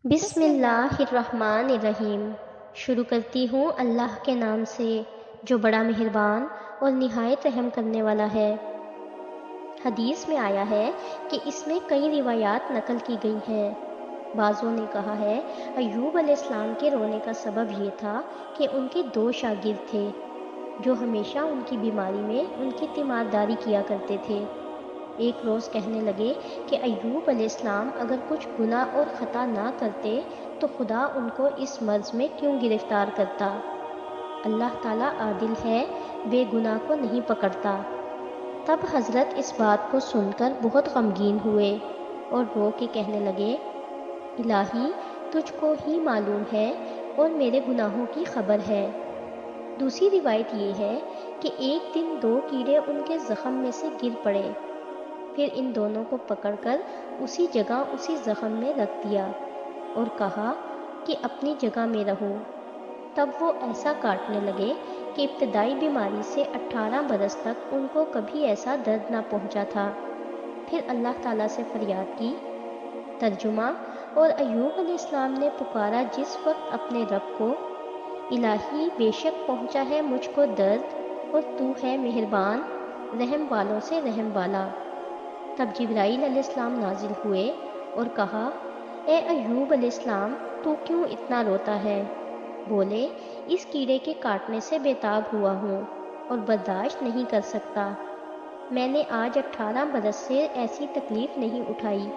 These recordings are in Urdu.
بسم اللہ الرحمن الرحیم۔ شروع کرتی ہوں اللہ کے نام سے جو بڑا مہربان اور نہایت رحم کرنے والا ہے۔ حدیث میں آیا ہے کہ اس میں کئی روایات نقل کی گئی ہیں۔ بعضوں نے کہا ہے ایوب علیہ السلام کے رونے کا سبب یہ تھا کہ ان کے دو شاگرد تھے جو ہمیشہ ان کی بیماری میں ان کی تیمارداری کیا کرتے تھے۔ ایک روز کہنے لگے کہ ایوب علیہ السلام اگر کچھ گناہ اور خطا نہ کرتے تو خدا ان کو اس مرض میں کیوں گرفتار کرتا؟ اللہ تعالیٰ عادل ہے، بے گناہ کو نہیں پکڑتا۔ تب حضرت اس بات کو سن کر بہت غمگین ہوئے اور رو کے کہنے لگے الہی تجھ کو ہی معلوم ہے اور میرے گناہوں کی خبر ہے۔ دوسری روایت یہ ہے کہ ایک دن دو کیڑے ان کے زخم میں سے گر پڑے، پھر ان دونوں کو پکڑ کر اسی جگہ اسی زخم میں رکھ دیا اور کہا کہ اپنی جگہ میں رہو۔ تب وہ ایسا کاٹنے لگے کہ ابتدائی بیماری سے 18 برس تک ان کو کبھی ایسا درد نہ پہنچا تھا۔ پھر اللہ تعالیٰ سے فریاد کی۔ ترجمہ: اور ایوب علیہ السلام نے پکارا جس وقت اپنے رب کو، الہی بے شک پہنچا ہے مجھ کو درد اور تو ہے مہربان رحم والوں سے رحم والا۔ تب جبرائیل علیہ السلام نازل ہوئے اور کہا اے ایوب علیہ السلام تو کیوں اتنا روتا ہے؟ بولے اس کیڑے کے کاٹنے سے بے تاب ہوا ہوں اور برداشت نہیں کر سکتا۔ میں نے آج 18 برس سے ایسی تکلیف نہیں اٹھائی۔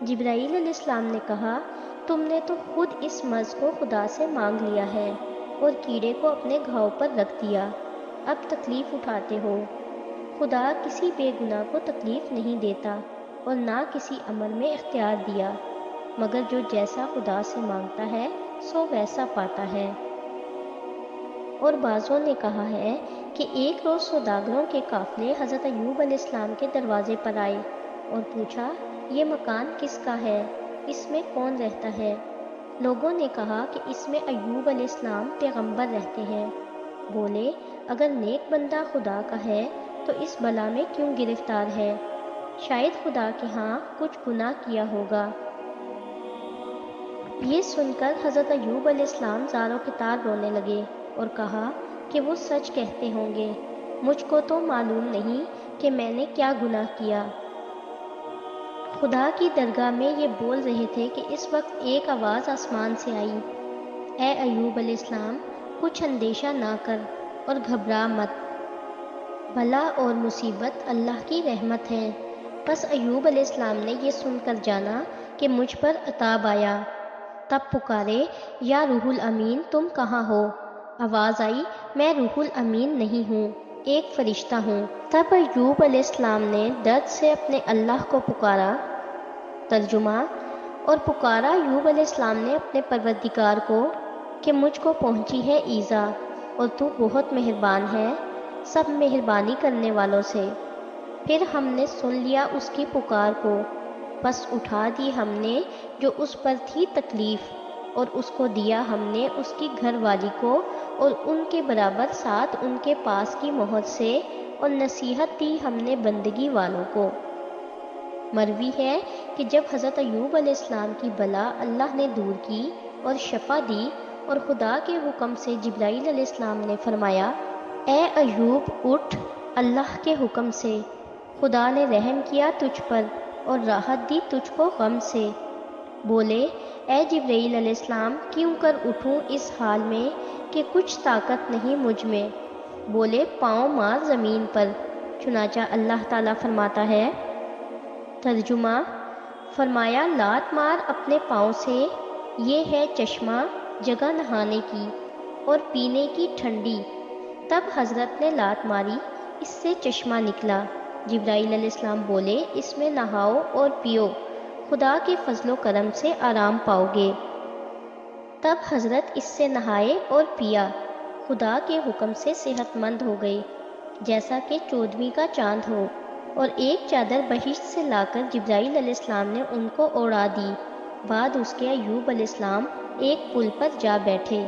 جبرائیل علیہ السلام نے کہا تم نے تو خود اس مرض کو خدا سے مانگ لیا ہے اور کیڑے کو اپنے گھاؤ پر رکھ دیا، اب تکلیف اٹھاتے ہو۔ خدا کسی بے گناہ کو تکلیف نہیں دیتا اور نہ کسی عمل میں اختیار دیا، مگر جو جیسا خدا سے مانگتا ہے سو ویسا پاتا ہے۔ اور بعضوں نے کہا ہے کہ ایک روز سوداگروں کے قافلے حضرت ایوب علیہ السلام کے دروازے پر آئے اور پوچھا یہ مکان کس کا ہے؟ اس میں کون رہتا ہے؟ لوگوں نے کہا کہ اس میں ایوب علیہ السلام پیغمبر رہتے ہیں۔ بولے اگر نیک بندہ خدا کا ہے تو اس بلا میں کیوں گرفتار ہے؟ شاید خدا کے ہاں کچھ گناہ کیا ہوگا۔ یہ سن کر حضرت ایوب علیہ السلام زار و قطار رونے لگے اور کہا کہ وہ سچ کہتے ہوں گے، مجھ کو تو معلوم نہیں کہ میں نے کیا گناہ کیا۔ خدا کی درگاہ میں یہ بول رہے تھے کہ اس وقت ایک آواز آسمان سے آئی، اے ایوب علیہ السلام کچھ اندیشہ نہ کر اور گھبرا مت، بلا اور مصیبت اللہ کی رحمت ہے۔ پس ایوب علیہ السلام نے یہ سن کر جانا کہ مجھ پر عتاب آیا، تب پکارے یا روح الامین تم کہاں ہو؟ آواز آئی میں روح الامین نہیں ہوں، ایک فرشتہ ہوں۔ تب ایوب علیہ السلام نے درد سے اپنے اللہ کو پکارا۔ ترجمہ: اور پکارا ایوب علیہ السلام نے اپنے پروردگار کو کہ مجھ کو پہنچی ہے ایذا اور تو بہت مہربان ہے سب مہربانی کرنے والوں سے۔ پھر ہم نے سن لیا اس کی پکار کو، بس اٹھا دی ہم نے جو اس پر تھی تکلیف، اور اس کو دیا ہم نے اس کی گھر والی کو اور ان کے برابر ساتھ ان کے پاس کی مہر سے، اور نصیحت دی ہم نے بندگی والوں کو۔ مروی ہے کہ جب حضرت ایوب علیہ السلام کی بلا اللہ نے دور کی اور شفا دی اور خدا کے حکم سے جبرائیل علیہ السلام نے فرمایا اے ایوب اٹھ، اللہ کے حکم سے خدا نے رحم کیا تجھ پر اور راحت دی تجھ کو غم سے۔ بولے اے جبرائیل علیہ السلام کیوں کر اٹھوں اس حال میں کہ کچھ طاقت نہیں مجھ میں؟ بولے پاؤں مار زمین پر، چنانچہ اللہ تعالیٰ فرماتا ہے۔ ترجمہ: فرمایا لات مار اپنے پاؤں سے، یہ ہے چشمہ جگہ نہانے کی اور پینے کی ٹھنڈی۔ تب حضرت نے لات ماری، اس سے چشمہ نکلا۔ جبرائیل علیہ السلام بولے اس میں نہاؤ اور پیو، خدا کے فضل و کرم سے آرام پاؤ گے۔ تب حضرت اس سے نہائے اور پیا، خدا کے حکم سے صحت مند ہو گئے جیسا کہ 14ویں کا چاند ہو، اور ایک چادر بہشت سے لا کر جبرائیل علیہ السلام نے ان کو اوڑھا دی۔ بعد اس کے ایوب علیہ السلام ایک پل پر جا بیٹھے،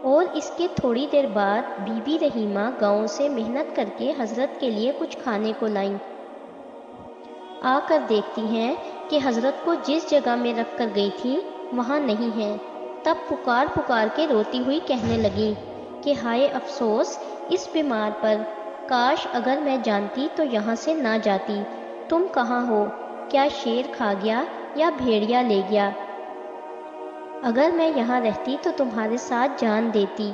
اور اس کے تھوڑی دیر بعد بی بی رحیمہ گاؤں سے محنت کر کے حضرت کے لیے کچھ کھانے کو لائیں۔ آ کر دیکھتی ہیں کہ حضرت کو جس جگہ میں رکھ کر گئی تھی وہاں نہیں ہے، تب پکار پکار کے روتی ہوئی کہنے لگی کہ ہائے افسوس اس بیمار پر، کاش اگر میں جانتی تو یہاں سے نہ جاتی۔ تم کہاں ہو؟ کیا شیر کھا گیا یا بھیڑیا لے گیا؟ اگر میں یہاں رہتی تو تمہارے ساتھ جان دیتی،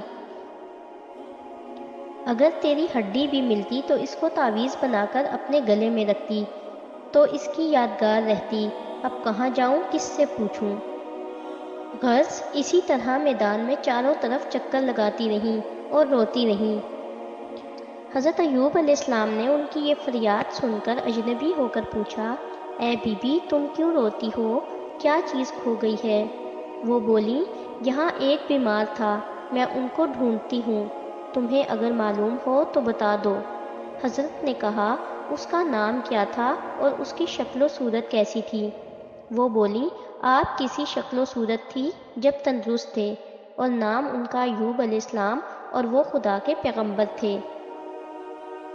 اگر تیری ہڈی بھی ملتی تو اس کو تعویذ بنا کر اپنے گلے میں رکھتی تو اس کی یادگار رہتی۔ اب کہاں جاؤں، کس سے پوچھوں؟ غرض اسی طرح میدان میں چاروں طرف چکر لگاتی رہیں اور روتی رہیں۔ حضرت ایوب علیہ السلام نے ان کی یہ فریاد سن کر اجنبی ہو کر پوچھا، اے بی بی تم کیوں روتی ہو؟ کیا چیز کھو گئی ہے؟ وہ بولی، یہاں ایک بیمار تھا، میں ان کو ڈھونڈتی ہوں، تمہیں اگر معلوم ہو تو بتا دو۔ حضرت نے کہا، اس کا نام کیا تھا اور اس کی شکل و صورت کیسی تھی؟ وہ بولی، آپ کسی شکل و صورت تھی جب تندرست تھے، اور نام ان کا ایوب علیہ السلام، اور وہ خدا کے پیغمبر تھے،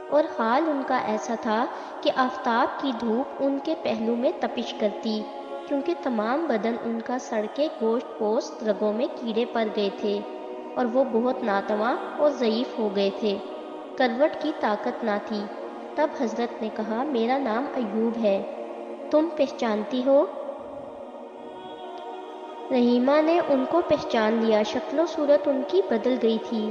اور حال ان کا ایسا تھا کہ آفتاب کی دھوپ ان کے پہلو میں تپش کرتی، کیونکہ تمام بدن ان کا سڑ کے گوشت پوست رگوں میں کیڑے پڑ گئے تھے، اور وہ بہت ناتواں اور ضعیف ہو گئے تھے، کروٹ کی طاقت نہ تھی۔ تب حضرت نے کہا، میرا نام ایوب ہے، تم پہچانتی ہو؟ رحیمہ نے ان کو پہچان لیا، شکل و صورت ان کی بدل گئی تھی۔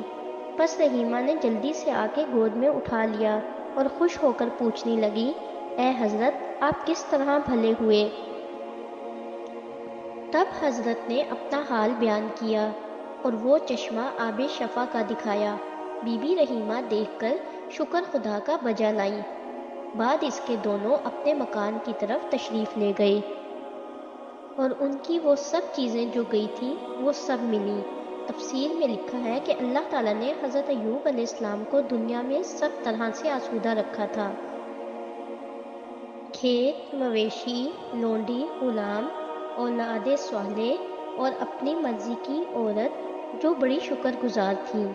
بس رحیمہ نے جلدی سے آ کے گود میں اٹھا لیا اور خوش ہو کر پوچھنے لگی، اے حضرت آپ کس طرح بھلے ہوئے؟ تب حضرت نے اپنا حال بیان کیا اور وہ چشمہ آب شفا کا دکھایا۔ بی بی رحیمہ دیکھ کر شکر خدا کا بجا لائیں۔ بعد اس کے دونوں اپنے مکان کی طرف تشریف لے گئے، اور ان کی وہ سب چیزیں جو گئی تھیں وہ سب ملی۔ تفسیر میں لکھا ہے کہ اللہ تعالیٰ نے حضرت ایوب علیہ السلام کو دنیا میں سب طرح سے آسودہ رکھا تھا، کھیت، مویشی، لونڈی، غلام، اولاد صالح اور اپنی مرضی کی عورت جو بڑی شکر گزار تھیں۔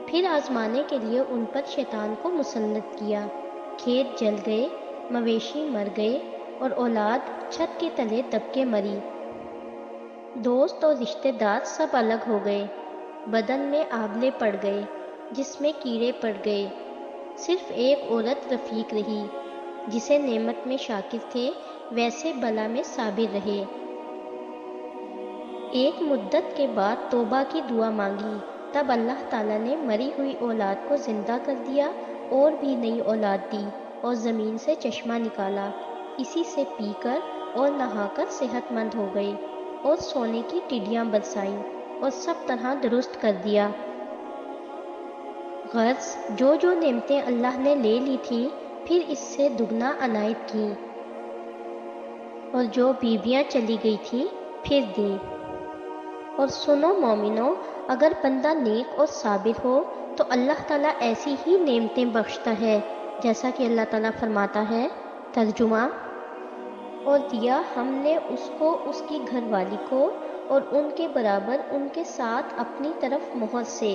پھر آزمانے کے لیے ان پر شیطان کو مسلط کیا، کھیت جل گئے، مویشی مر گئے، اور اولاد چھت کے تلے دب کے مری، دوست اور رشتہ دار سب الگ ہو گئے، بدن میں آبلے پڑ گئے، جس میں کیڑے پڑ گئے، صرف ایک عورت رفیق رہی، جسے نعمت میں شاکر تھے ویسے بلا میں صابر رہے۔ ایک مدت کے بعد توبہ کی دعا مانگی، تب اللہ تعالیٰ نے مری ہوئی اولاد کو زندہ کر دیا اور بھی نئی اولاد دی، اور زمین سے چشمہ نکالا، اسی سے پی کر اور نہا کر صحت مند ہو گئے، اور سونے کی ٹڈیاں برسائیں، اور سب طرح درست کر دیا۔ غرض جو جو نعمتیں اللہ نے لے لی تھیں پھر اس سے دگنا عنایت کیں، اور جو بیویاں چلی گئی تھیں پھر دیں۔ اور سنو مومنو، اگر بندہ نیک اور صابر ہو تو اللہ تعالیٰ ایسی ہی نعمتیں بخشتا ہے، جیسا کہ اللہ تعالیٰ فرماتا ہے، ترجمہ، اور دیا ہم نے اس کو اس کی گھر والی کو اور ان کے برابر ان کے ساتھ اپنی طرف مہر سے،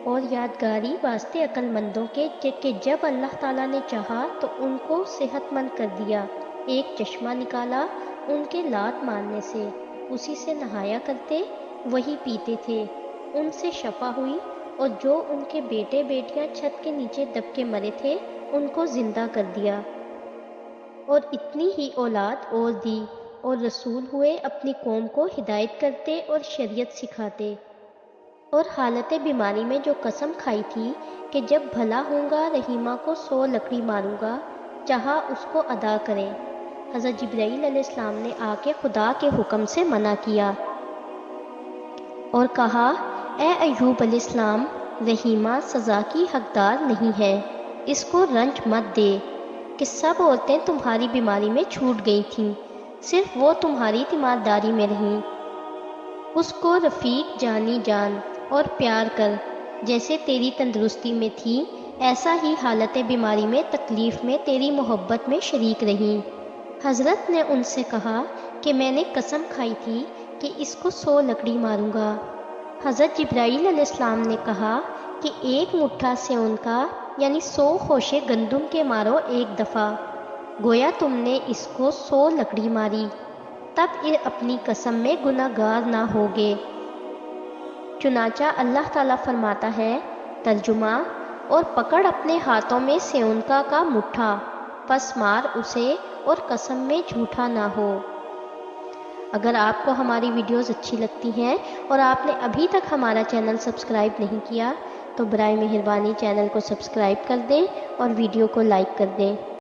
اور یادگاری واسطے عقل مندوں کے کہ جب اللہ تعالیٰ نے چاہا تو ان کو صحت مند کر دیا، ایک چشمہ نکالا ان کے لات مارنے سے، اسی سے نہایا کرتے، وہی پیتے تھے، ان سے شفا ہوئی، اور جو ان کے بیٹے بیٹیاں چھت کے نیچے دب کے مرے تھے ان کو زندہ کر دیا، اور اتنی ہی اولاد اور دی، اور رسول ہوئے اپنی قوم کو ہدایت کرتے اور شریعت سکھاتے۔ اور حالت بیماری میں جو قسم کھائی تھی کہ جب بھلا ہوں گا رحیمہ کو 100 لکڑی ماروں گا، چاہا اس کو ادا کریں، حضرت جبرائیل علیہ السلام نے آ کے خدا کے حکم سے منع کیا اور کہا، اے ایوب علیہ السلام، رحیمہ سزا کی حقدار نہیں ہے، اس کو رنج مت دے، کہ سب عورتیں تمہاری بیماری میں چھوٹ گئی تھیں، صرف وہ تمہاری تیمارداری میں رہیں۔ اس کو رفیق جانی جان اور پیار کر، جیسے تیری تندرستی میں تھی ایسا ہی حالت بیماری میں تکلیف میں تیری محبت میں شریک رہیں۔ حضرت نے ان سے کہا کہ میں نے قسم کھائی تھی کہ اس کو 100 لکڑی ماروں گا۔ حضرت جبرائیل علیہ السلام نے کہا کہ ایک مٹھا سے ان کا یعنی 100 خوشے گندم کے مارو ایک دفعہ۔ گویا تم نے اس کو 100 لکڑی ماری، تب اپنی قسم میں گناہ گار نہ ہوگے۔ چنانچہ اللہ تعالیٰ فرماتا ہے، ترجمہ، اور پکڑ اپنے ہاتھوں میں سیونکا کا مٹھا، پس مار اسے اور قسم میں جھوٹا نہ ہو۔ اگر آپ کو ہماری ویڈیوز اچھی لگتی ہیں اور آپ نے ابھی تک ہمارا چینل سبسکرائب نہیں کیا تو برائے مہربانی چینل کو سبسکرائب کر دیں اور ویڈیو کو لائک کر دیں۔